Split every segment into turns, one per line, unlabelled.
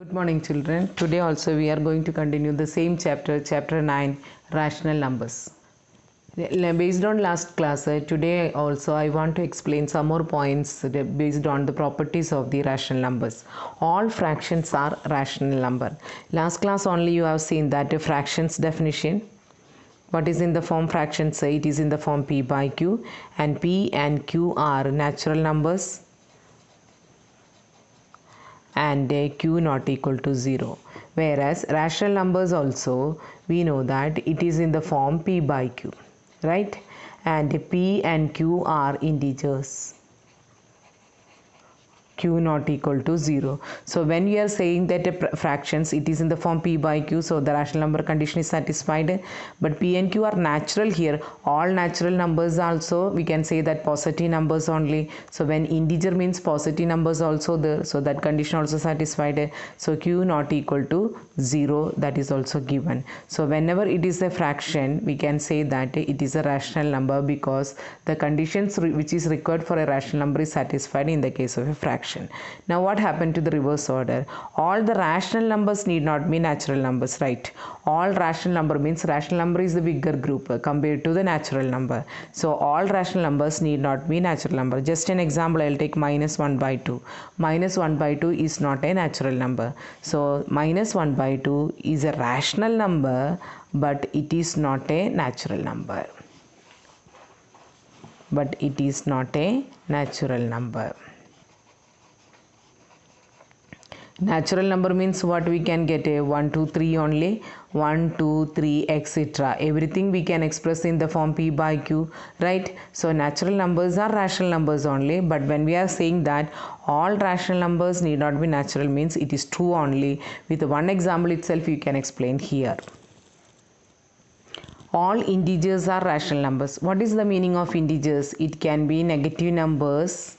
Good morning children. Today also we are going to continue the same chapter 9, rational numbers. Based on last class, today also I want to explain some more points based on the properties of the rational numbers. All fractions are rational number. Last class only you have seen that a fractions definition. What is in the form fractions? It is in the form p by q, and p and q are natural numbers and q not equal to 0, whereas rational numbers also we know that it is in the form p by q, right? And p and q are integers, q not equal to 0. So when we are saying that fractions, it is in the form p by q, so the rational number condition is satisfied. But p and q are natural here. All natural numbers also we can say that positive numbers only. So when integer means positive numbers also there, so that condition also satisfied. So q not equal to 0, that is also given. So whenever it is a fraction, we can say that it is a rational number because the conditions which is required for a rational number is satisfied in the case of a fraction. Now what happened to the reverse order? All the rational numbers need not be natural numbers, right? All rational number means rational number is the bigger group compared to the natural number. So all rational numbers need not be natural number. Just an example, I will take minus 1 by 2. Minus 1 by 2 is not a natural number. So minus 1 by 2 is a rational number, but it is not a natural number. But it is not a natural number. Natural number means what we can get a 1, 2, 3 only, 1, 2, 3, etc. Everything we can express in the form p by q, right? So natural numbers are rational numbers only, but when we are saying that all rational numbers need not be natural means it is true only. With one example itself you can explain here. All integers are rational numbers. What is the meaning of integers? It can be negative numbers,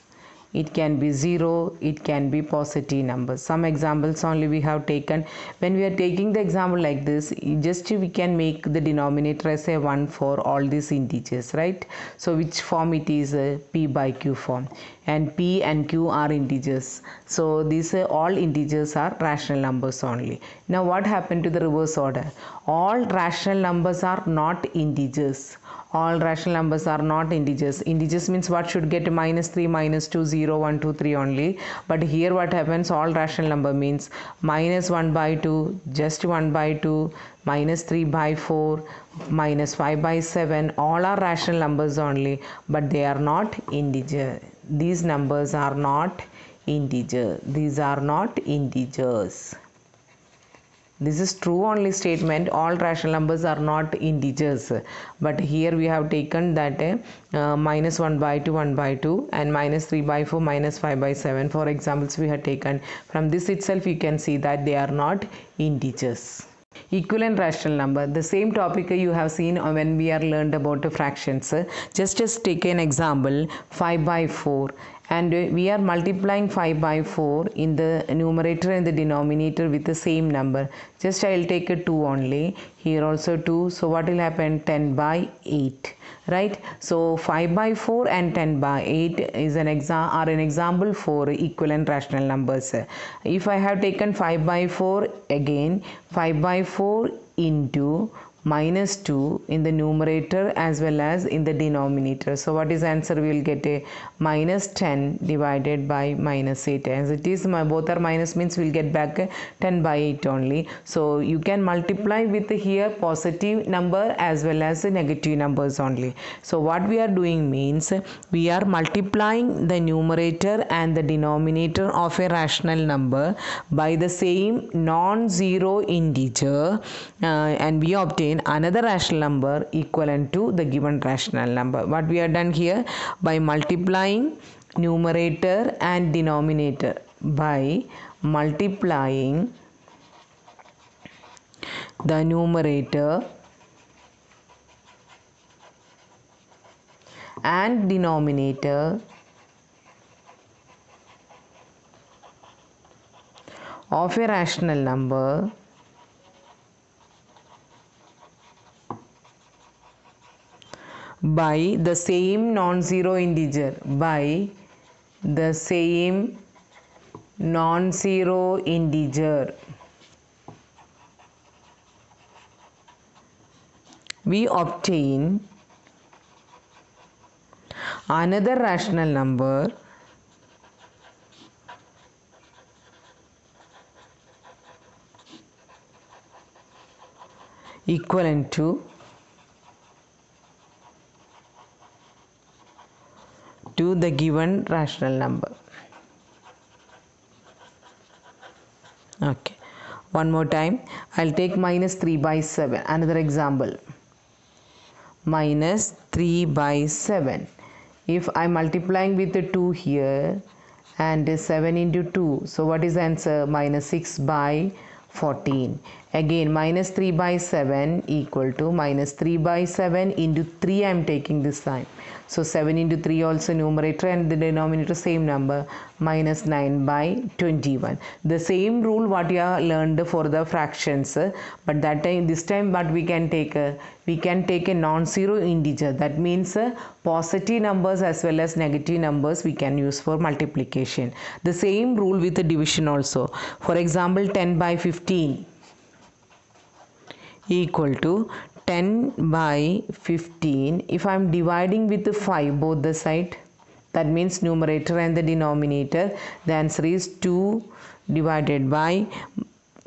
it can be 0, it can be positive numbers. Some examples only we have taken. When we are taking the example like this, just we can make the denominator as a 1 for all these integers, right? So which form it is? P by q form, and p and q are integers. So these all integers are rational numbers only. Now what happened to the reverse order? All rational numbers are not integers. All rational numbers are not integers. Integers means what should get? Minus 3, minus 2, 0, 1, 2, 3 only. But here what happens? All rational number means minus 1 by 2, just 1 by 2, minus 3 by 4, minus 5 by 7. All are rational numbers only, but they are not integer. These numbers are not integer. These are not integers. This is true only statement. All rational numbers are not integers, but here we have taken that minus 1 by 2, 1 by 2, and minus 3 by 4, minus 5 by 7. For examples we have taken. From this itself you can see that they are not integers. Equivalent rational number, the same topic you have seen when we are learned about fractions. Just take an example, 5 by 4, and we are multiplying 5 by 4 in the numerator and the denominator with the same number. Just I will take a 2 only, here also 2, so what will happen? 10 by 8, right? So 5 by 4 and 10 by 8 is an example for equivalent rational numbers. If I have taken 5 by 4, again 5 by 4 into minus 2 in the numerator as well as in the denominator. So what is answer? We will get a minus 10 divided by minus 8. As it is both are minus means we will get back 10 by 8 only. So you can multiply with here positive number as well as the negative numbers only. So what we are doing means we are multiplying the numerator and the denominator of a rational number by the same non-zero integer, and we obtain another rational number equivalent to the given rational number. What we have done here, by multiplying numerator and denominator, by multiplying the numerator and denominator of a rational number by the same non-zero integer, by the same non-zero integer. We obtain another rational number equivalent to the given rational number. Okay, one more time. I'll take minus 3 by 7. Another example. Minus 3 by 7. If I'm multiplying with the 2 here and 7 into 2, so what is the answer? Minus 6 by 14. Again, minus 3 by 7 equal to minus 3 by 7 into 3. I am taking this time. So 7 into 3 also numerator and the denominator same number, minus 9 by 21. The same rule what you have learned for the fractions, but this time what we can take a non-zero integer. That means positive numbers as well as negative numbers we can use for multiplication. The same rule with the division also. For example, 10 by 15 equal to 10 by 15. If I am dividing with the 5 both the side, that means numerator and the denominator, the answer is 2 divided by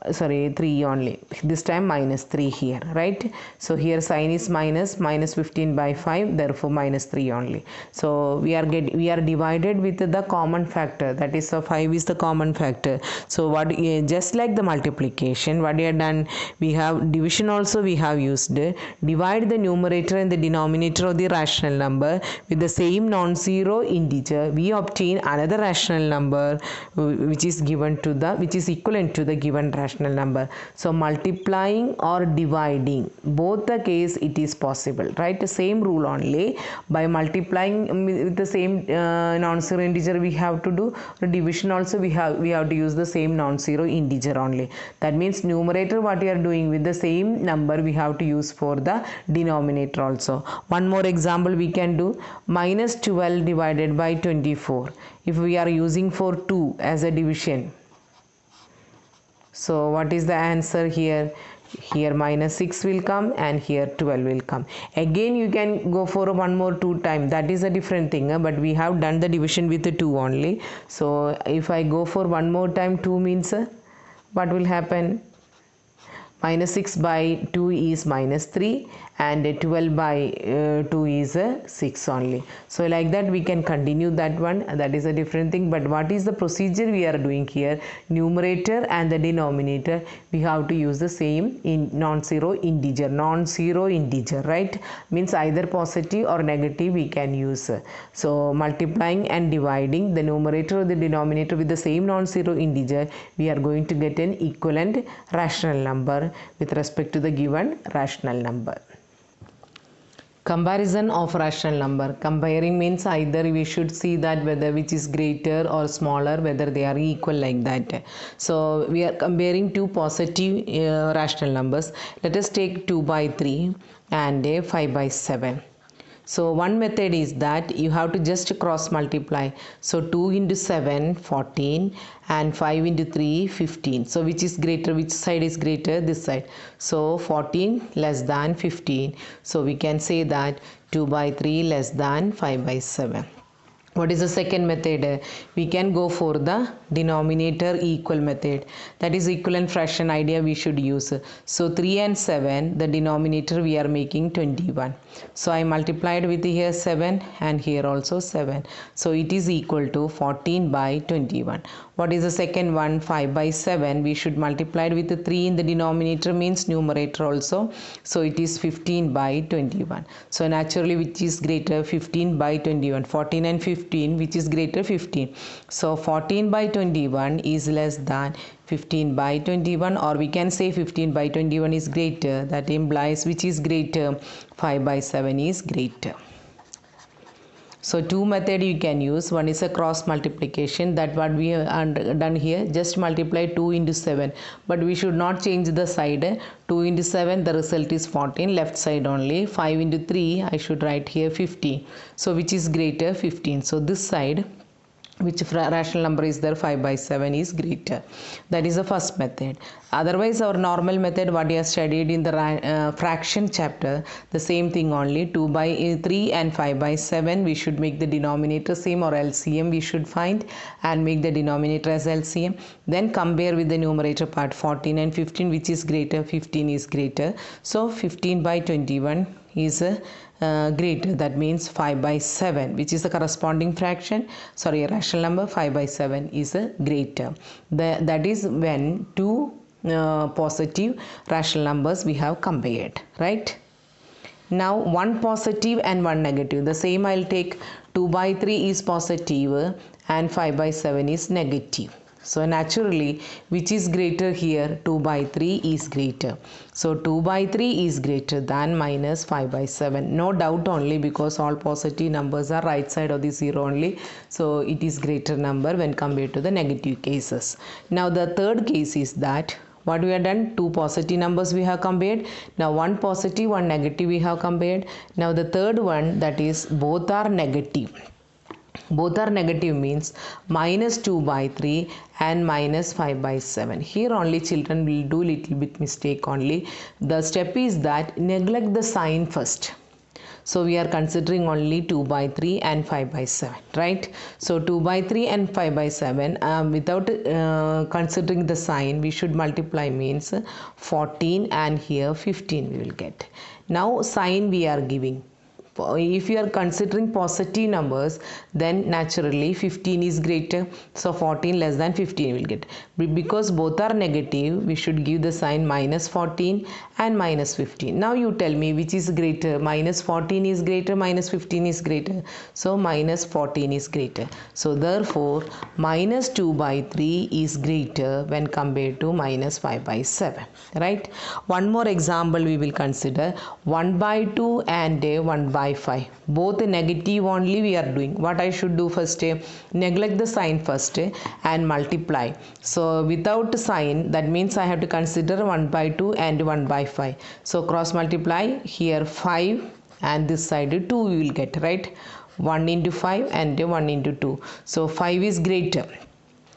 3 only. This time minus 3 here, right? So here sign is minus 15 by 5, therefore minus 3 only. So we are divided with the common factor, that is 5 is the common factor. So what, just like the multiplication, what we have done, we have division also we have used. Divide the numerator and the denominator of the rational number with the same non-zero integer. We obtain another rational number which is equivalent to the given rational number. So multiplying or dividing, both the case it is possible, right? The same rule only. By multiplying with the same non-zero integer we have to do. The division also we have to use the same non-zero integer only. That means numerator what we are doing with the same number we have to use for the denominator also. One more example we can do. Minus 12 divided by 24. If we are using for 2 as a division, so what is the answer here? Here minus 6 will come and here 12 will come. Again you can go for one more 2 time. That is a different thing, but we have done the division with the 2 only. So if I go for one more time, 2 means what will happen? Minus 6 by 2 is minus 3 and 12 by 2 is 6 only. So like that we can continue that one. That is a different thing, but what is the procedure we are doing here? Numerator and the denominator we have to use the same in non-zero integer, right? Means either positive or negative we can use. So multiplying and dividing the numerator or the denominator with the same non-zero integer, we are going to get an equivalent rational number with respect to the given rational number. Comparison of rational number. Comparing means either we should see that whether which is greater or smaller, whether they are equal, like that. So we are comparing two positive rational numbers. Let us take 2 by 3 and 5 by 7. So one method is that you have to just cross multiply. So 2 into 7, 14 and 5 into 3, 15. So which is greater? Which side is greater? This side. So 14 less than 15. So we can say that 2 by 3 less than 5 by 7. What is the second method? We can go for the denominator equal method. That is equivalent fraction idea we should use. So 3 and 7, the denominator we are making 21. So I multiplied with here 7 and here also 7. So it is equal to 14 by 21. What is the second one? 5 by 7. We should multiply with the 3 in the denominator, means numerator also. So it is 15 by 21. So naturally which is greater? 15 by 21. 14 and 15, which is greater? 15. So 14 by 21 is less than 15 by 21, or we can say 15 by 21 is greater. That implies which is greater? 5 by 7 is greater. So two method you can use. One is a cross multiplication, that what we have done here, just multiply 2 into 7, but we should not change the side. 2 into 7, the result is 14, left side only. 5 into 3, I should write here 15. So which is greater? 15. So this side which rational number is there, 5 by 7 is greater. That is the first method. Otherwise, our normal method what we have studied in the fraction chapter, the same thing only, 2 by 3 and 5 by 7 we should make the denominator same, or LCM we should find and make the denominator as LCM. Then compare with the numerator part, 14 and 15, which is greater, 15 is greater. So 15 by 21 is greater, that means 5 by 7, which is the corresponding fraction, sorry, rational number, 5 by 7 is greater. That is when two positive rational numbers we have compared, right? Now one positive and one negative, the same I'll take. 2 by 3 is positive and 5 by 7 is negative. So naturally, which is greater here? 2 by 3 is greater. So 2 by 3 is greater than minus 5 by 7. No doubt only, because all positive numbers are right side of the 0 only. So it is greater number when compared to the negative cases. Now the third case is that what we have done, two positive numbers we have compared. Now one positive, one negative we have compared. Now the third one, that is both are negative. Both are negative means minus 2 by 3 and minus 5 by 7. Here only children will do little bit mistake only. The step is that neglect the sign first. So we are considering only 2 by 3 and 5 by 7, right? So 2 by 3 and 5 by 7, without considering the sign, we should multiply, means 14 and here 15 we will get. Now sign we are giving. If you are considering positive numbers, then naturally 15 is greater. So 14 less than 15 will get. Because both are negative, we should give the sign minus 14 and minus 15. Now you tell me which is greater. Minus 14 is greater, minus 15 is greater. So minus 14 is greater. So therefore minus 2 by 3 is greater when compared to minus 5 by 7. Right? One more example we will consider. 1 by 2 and 1 by 5, both negative only we are doing. What I should do first? Neglect the sign first and multiply. So without sign, that means I have to consider 1 by 2 and 1 by 5. So cross multiply, here 5 and this side 2 we will get, right? 1 into 5 and 1 into 2. So 5 is greater.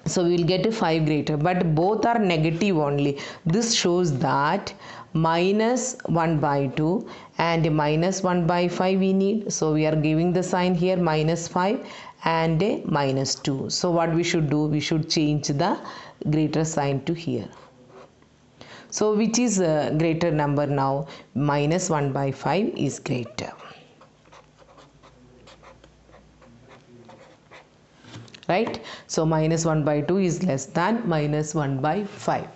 So we will get a 5 greater, but both are negative only. This shows that minus 1 by 2 and minus 1 by 5 we need. So we are giving the sign here minus 5 and a minus 2. So what we should do? We should change the greater sign to here. So which is a greater number now? Minus 1 by 5 is greater. Right? So minus 1 by 2 is less than minus 1 by 5.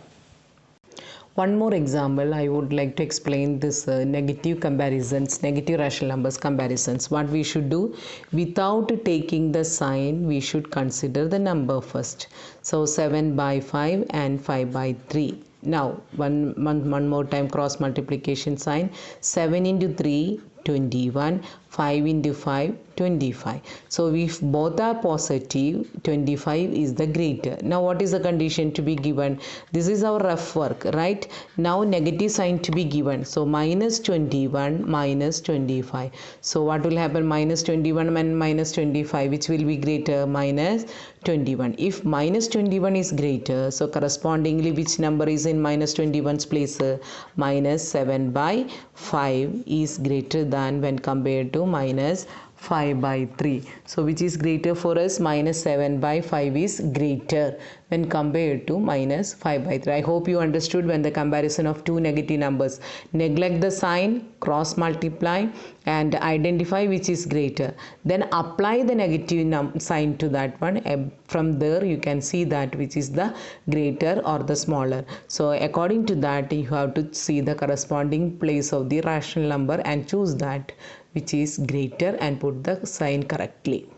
One more example, I would like to explain this negative comparisons, negative rational numbers comparisons. What we should do, without taking the sign, we should consider the number first. So 7 by 5 and 5 by 3. Now one more time cross multiplication sign. 7 into 3, 21. 5 into 5, 25. So if both are positive, 25 is the greater. Now what is the condition to be given? This is our rough work, right? Now negative sign to be given. So minus 21 minus 25. So what will happen? Minus 21 and minus 25, which will be greater? Minus 21. If minus 21 is greater, so correspondingly which number is in minus 21's place? Minus 7 by 5 is greater than when compared to minus 5 by 3. So which is greater for us? Minus 7 by 5 is greater when compared to minus 5 by 3. I hope you understood when the comparison of two negative numbers. Neglect the sign, cross multiply and identify which is greater. Then apply the negative sign to that one. From there you can see that which is the greater or the smaller. So according to that you have to see the corresponding place of the rational number and choose that which is greater and put the sign correctly.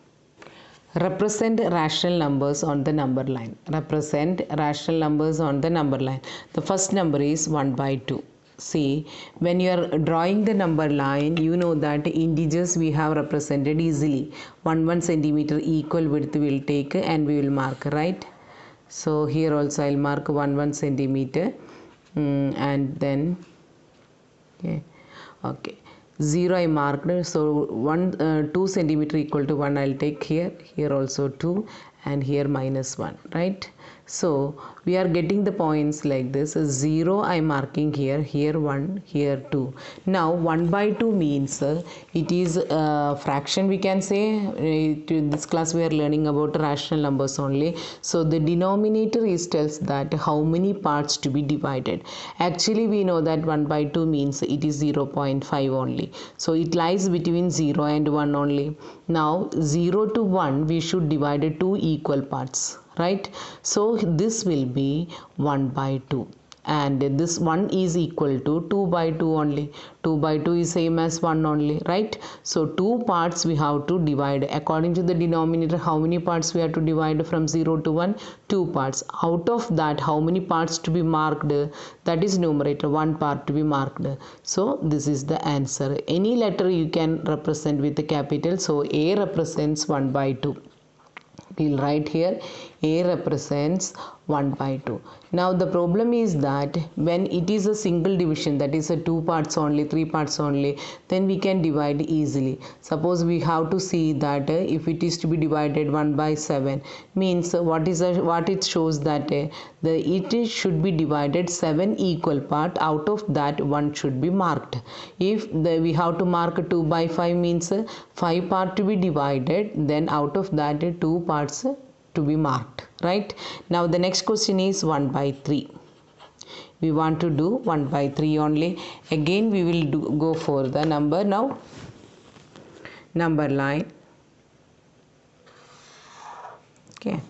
Represent rational numbers on the number line. Represent rational numbers on the number line. The first number is 1 by 2. See, when you are drawing the number line, you know that integers we have represented easily. 1 centimeter equal width we will take and we will mark, right? So here also I will mark 1 centimeter and then okay. 0 I marked, so 2 centimeter equal to 1 I'll take here also 2 and here minus 1, right? So we are getting the points like this. 0 I am marking here, here 1, here 2. Now 1 by 2 means it is a fraction, we can say. In this class we are learning about rational numbers only. So the denominator is tells that how many parts to be divided. Actually we know that 1 by 2 means it is 0.5 only. So it lies between 0 and 1 only. Now 0 to 1 we should divide 2 equal parts, right? So this will be 1 by 2, and this 1 is equal to 2 by 2 only. 2 by 2 is same as 1 only, right? So 2 parts we have to divide. According to the denominator, how many parts we have to divide from 0 to 1? 2 parts. Out of that, how many parts to be marked? That is numerator, 1 part to be marked. So this is the answer. Any letter you can represent with the capital. So A represents 1 by 2. We'll write here A represents 1 by 2. Now the problem is that when it is a single division, that is a 2 parts only, 3 parts only, then we can divide easily. Suppose we have to see that if it is to be divided 1 by 7 means what it shows that it should be divided 7 equal part. Out of that 1 should be marked. If we have to mark 2 by 5 means 5 part to be divided, then out of that 2 parts to be marked, right? Now the next question is 1 by 3. We want to do 1 by 3 only. Again we will go for the number. Now number line, okay.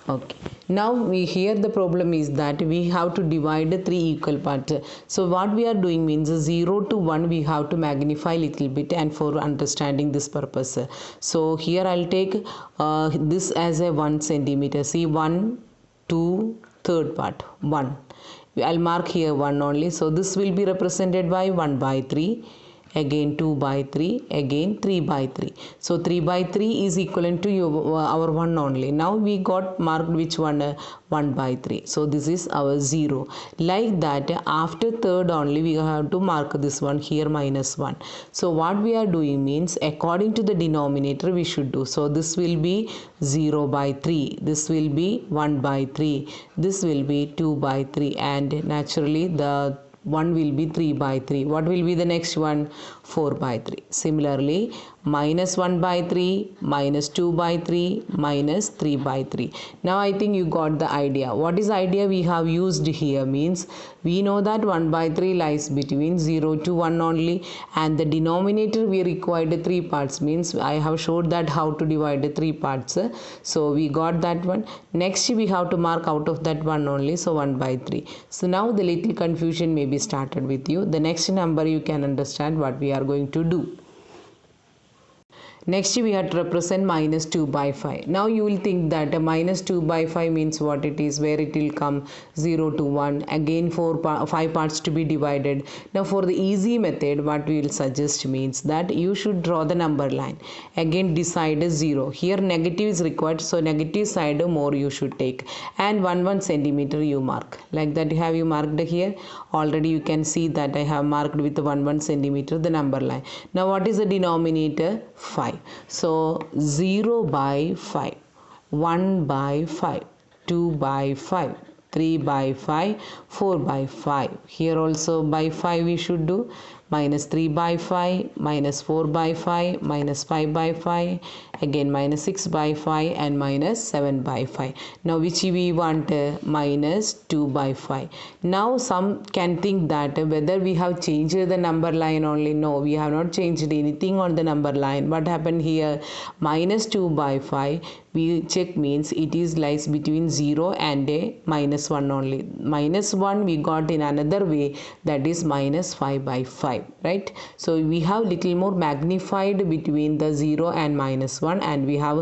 Okay, now here the problem is that we have to divide 3 equal parts. So what we are doing means 0 to 1 we have to magnify little bit, and for understanding this purpose. So here I'll take this as a 1 centimeter. See 1, 2, third part 1. I'll mark here 1 only. So this will be represented by 1 by 3. Again 2 by 3, again 3 by 3. So 3 by 3 is equivalent to our 1 only. Now we got marked which one? 1 by 3. So this is our 0. Like that, after third only we have to mark this one here minus 1. So what we are doing means according to the denominator we should do. So this will be 0 by 3. This will be 1 by 3. This will be 2 by 3, and naturally the 1 will be 3 by 3. What will be the next one? 4 by 3. Similarly, minus 1 by 3, minus 2 by 3, minus 3 by 3. Now I think you got the idea. What is idea we have used here means we know that 1 by 3 lies between 0 to 1 only, and the denominator we required 3 parts means I have showed that how to divide 3 parts. So we got that one. Next we have to mark out of that one only, so 1 by 3. So now the little confusion may be started with you. The next number you can understand what we are going to do. Next we have to represent minus 2 by 5. Now you will think that minus 2 by 5 means what it is, where it will come 0 to 1, again 5 parts to be divided. Now for the easy method what we will suggest means that you should draw the number line. Again decide 0. Here negative is required, so negative side more you should take, and 1 centimeter you mark. Like that have you marked here? Already you can see that I have marked with 1 centimeter the number line. Now what is the denominator? 5. So 0 by 5, 1 by 5, 2 by 5, 3 by 5, 4 by 5. Here also by 5 we should do. Minus 3 by 5, minus 4 by 5, minus 5 by 5, again minus 6 by 5, and minus 7 by 5. Now which we want? Minus 2 by 5. Now some can think that whether we have changed the number line only. No, we have not changed anything on the number line. What happened here? Minus 2 by 5 we check means it is lies between 0 and a minus 1 only. Minus 1 we got in another way, that is minus 5 by 5. 5, right? So we have little more magnified between the 0 and -1, and we have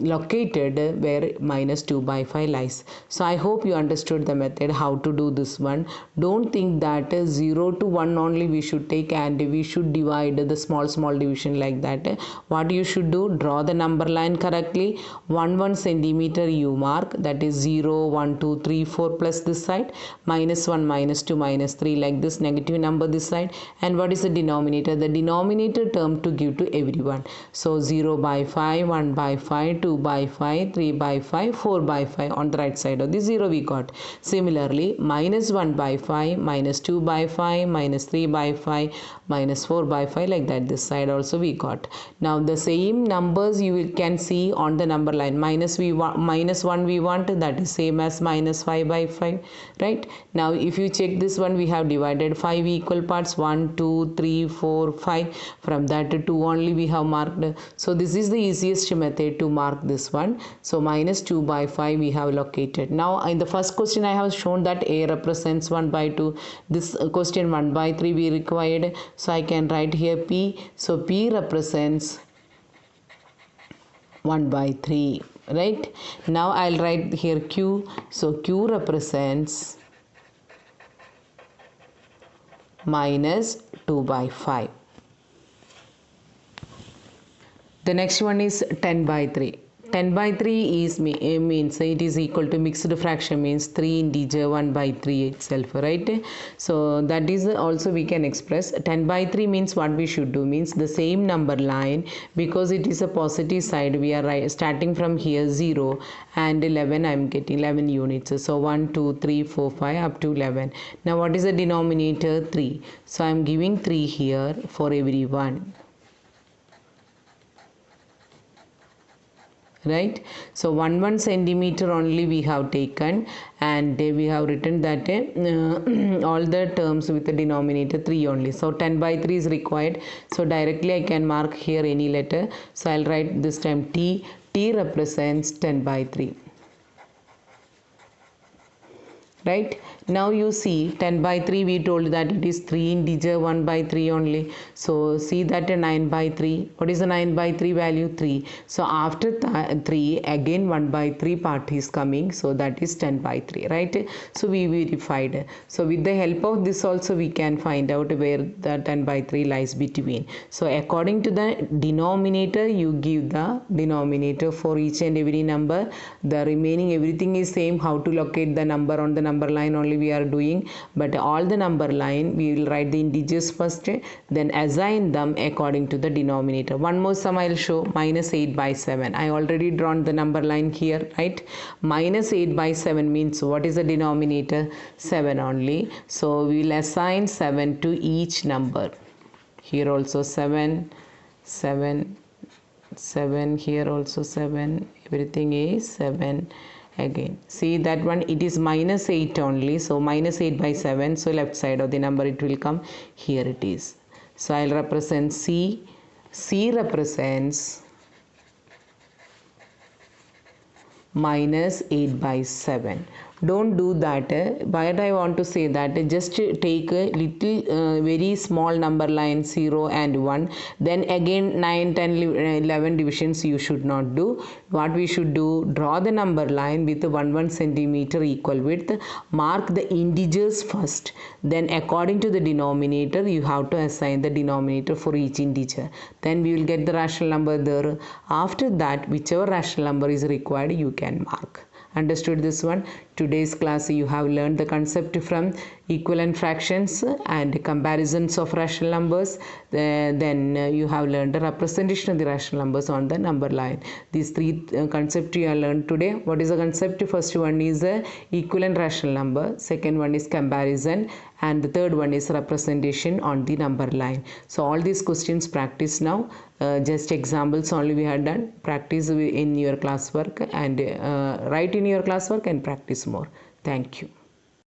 located where -2/5 lies. So I hope you understood the method how to do this one. Don't think that 0 to 1 only we should take and we should divide the small division like that. What you should do, draw the number line correctly. 1 centimeter you mark, that is 0, 1, 2, 3, 4 plus this side, -1, -2, -3 like this, negative number this side. And what is the denominator? The denominator term to give to everyone. So 0/5, 1/5, 2/5, 3/5, 4/5 on the right side of the 0 we got. Similarly, -1/5, -2/5, -3/5, -4/5 like that, this side also we got. Now the same numbers you can see on the number line. -1 we want, that is same as -5/5, right? Now if you check this one, we have divided 5 equal parts, 1, 2, 3, 4, 5. From that 2 only we have marked. So this is the easiest method to mark this one. So -2/5 we have located. Now in the first question I have shown that A represents 1/2. This question 1/3 we required. So I can write here P. So P represents 1/3, right? Now I'll write here Q. So Q represents -2/5. The next one is 10/3. 10/3 is means it is equal to mixed fraction, means 3 integer 1/3 itself, right? So that is also we can express. 10/3 means what we should do, means the same number line, because it is a positive side, we are starting from here 0 and 11, I am getting 11 units. So 1, 2, 3, 4, 5 up to 11. Now what is the denominator? 3. So I am giving 3 here for every one. Right? So 1 centimeter only we have taken, and we have written that all the terms with the denominator 3 only. So 10/3 is required. So directly I can mark here any letter. So I'll write this time T. T represents 10/3. Right? Now you see 10/3 we told that it is 3 integer 1/3 only. So see that 9/3. What is the 9/3 value? 3. So after 3 again 1/3 part is coming. So that is 10/3, right? So we verified. So with the help of this also we can find out where the 10/3 lies between. So according to the denominator, you give the denominator for each and every number. The remaining everything is same. How to locate the number on the number line only we are doing, but all the number line we will write the integers first, then assign them according to the denominator. One more sum I will show. -8/7. I already drawn the number line here, right? -8/7 means what is the denominator? 7 only. So we will assign 7 to each number. Here also 7, 7, 7, here also 7, everything is 7. Again see that one, it is -8 only. So -8/7. So left side of the number it will come. Here it is. So I'll represent C. C represents -8/7. Don't do that. But I want to say that just take a little very small number line 0 and 1. Then again 9, 10, 11 divisions you should not do. What we should do, draw the number line with 1 centimeter equal width. Mark the integers first. Then according to the denominator you have to assign the denominator for each integer. Then we will get the rational number there. After that whichever rational number is required you can mark. Understood this one? Today's class you have learned the concept from equivalent fractions and comparisons of rational numbers. Then you have learned the representation of the rational numbers on the number line. These three concepts you have learned today. What is the concept? First one is equivalent rational number. Second one is comparison. And the third one is representation on the number line. So all these questions practice now. Just examples only we had done. Practice in your classwork and write in your classwork and practice more. Thank you.